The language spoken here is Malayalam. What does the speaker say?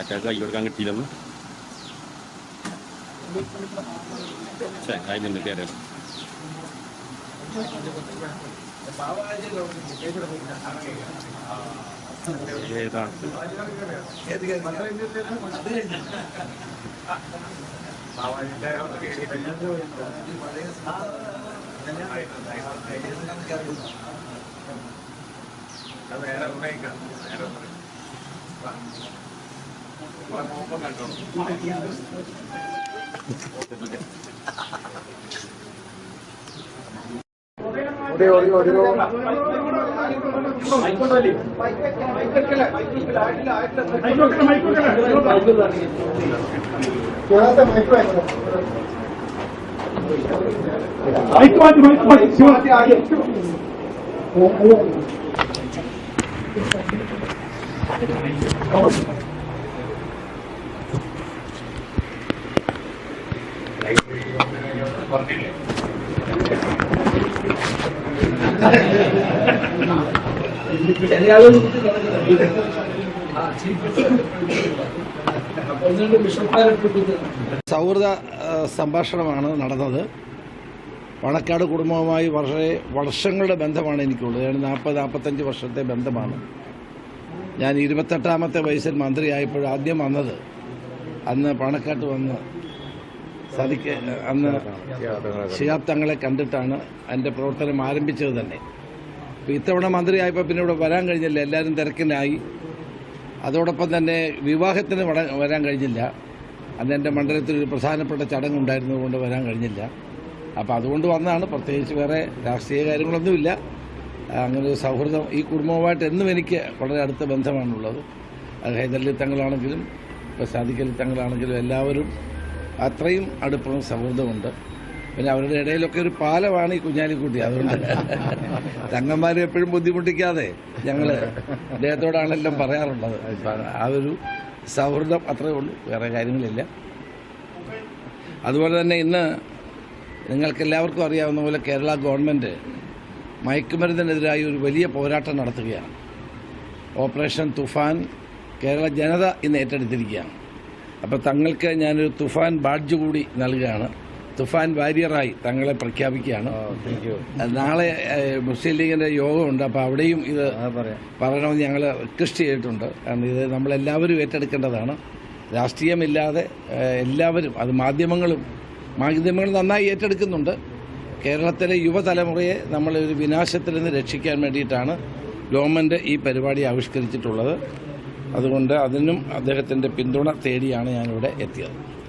അറ്റാക്ക് കൈ കൊടുക്കാൻ കിട്ടിയില്ലെന്ന് അതിന് കയറിയത് ഏതാണ് സൗഹൃദ സംഭാഷണമാണ് നടന്നത്. പണക്കാട് കുടുംബവുമായി വർഷങ്ങളുടെ ബന്ധമാണ് എനിക്കുള്ളത്. 40-45 വർഷത്തെ ബന്ധമാണ്. ഞാൻ 28ാമത്തെ വയസ്സിൽ മന്ത്രിയായപ്പോൾ ആദ്യം വന്നത് അന്ന് പാണക്കാട്ട് വന്ന് അന്ന് ശിഹാബ് തങ്ങളെ കണ്ടിട്ടാണ് എൻ്റെ പ്രവർത്തനം ആരംഭിച്ചത് തന്നെ. അപ്പോൾ ഇത്തവണ മന്ത്രിയായപ്പോൾ പിന്നെ ഇവിടെ വരാൻ കഴിഞ്ഞില്ല, എല്ലാവരും തിരക്കിനായി. അതോടൊപ്പം തന്നെ വിവാഹത്തിന് വരാൻ കഴിഞ്ഞില്ല. അന്ന് എൻ്റെ മണ്ഡലത്തിൽ ഒരു പ്രധാനപ്പെട്ട ചടങ്ങുണ്ടായിരുന്നതുകൊണ്ട് വരാൻ കഴിഞ്ഞില്ല. അപ്പോൾ അതുകൊണ്ട് വന്നതാണ്. പ്രത്യേകിച്ച് വേറെ രാഷ്ട്രീയ കാര്യങ്ങളൊന്നുമില്ല. അങ്ങനെ ഒരു സൗഹൃദം ഈ കുടുംബവുമായിട്ട് എന്നും എനിക്ക് വളരെ അടുത്ത ബന്ധമാണുള്ളത്. അത് ഹൈദരലി തങ്ങളാണെങ്കിലും ഇപ്പോൾ സാദിഖ് അലി തങ്ങളാണെങ്കിലും എല്ലാവരും അത്രയും അടുപ്പവും സൗഹൃദമുണ്ട്. പിന്നെ അവരുടെ ഇടയിലൊക്കെ ഒരു പാലമാണ് ഈ കുഞ്ഞാലിക്കുട്ടി. അതുകൊണ്ട് തങ്ങന്മാരെ എപ്പോഴും ബുദ്ധിമുട്ടിക്കാതെ ഞങ്ങൾ അദ്ദേഹത്തോടാണെല്ലാം പറയാറുള്ളത്. ആ ഒരു സൗഹൃദം അത്രയേ ഉള്ളൂ, വേറെ കാര്യങ്ങളില്ല. അതുപോലെ തന്നെ ഇന്ന് നിങ്ങൾക്കെല്ലാവർക്കും അറിയാവുന്ന പോലെ കേരള ഗവൺമെൻറ് മയക്കുമരുന്നിനെതിരായി ഒരു വലിയ പോരാട്ടം നടത്തുകയാണ്. ഓപ്പറേഷൻ തുഫാൻ കേരള ജനത ഇന്ന് ഏറ്റെടുത്തിരിക്കുകയാണ്. അപ്പോൾ തങ്ങൾക്ക് ഞാനൊരു തുഫാൻ ബാഡ്ജ് കൂടി നൽകുകയാണ്. തുഫാൻ വാരിയറായി തങ്ങളെ പ്രഖ്യാപിക്കുകയാണ്. നാളെ മുസ്ലിം ലീഗിൻ്റെ യോഗമുണ്ട്. അപ്പോൾ അവിടെയും ഇത് പറയണമെന്ന് ഞങ്ങൾ റിക്വസ്റ്റ് ചെയ്തിട്ടുണ്ട്. കാരണം ഇത് നമ്മളെല്ലാവരും ഏറ്റെടുക്കേണ്ടതാണ്. രാഷ്ട്രീയമില്ലാതെ എല്ലാവരും, അത് മാധ്യമങ്ങൾ നന്നായി ഏറ്റെടുക്കുന്നുണ്ട്. കേരളത്തിലെ യുവതലമുറയെ നമ്മളൊരു വിനാശത്തിൽ നിന്ന് രക്ഷിക്കാൻ വേണ്ടിയിട്ടാണ് ഗവൺമെൻറ് ഈ പരിപാടി ആവിഷ്കരിച്ചിട്ടുള്ളത്. അതുകൊണ്ട് അതിനും അദ്ദേഹത്തിൻ്റെ പിന്തുണ തേടിയാണ് ഞാനിവിടെ എത്തിയത്.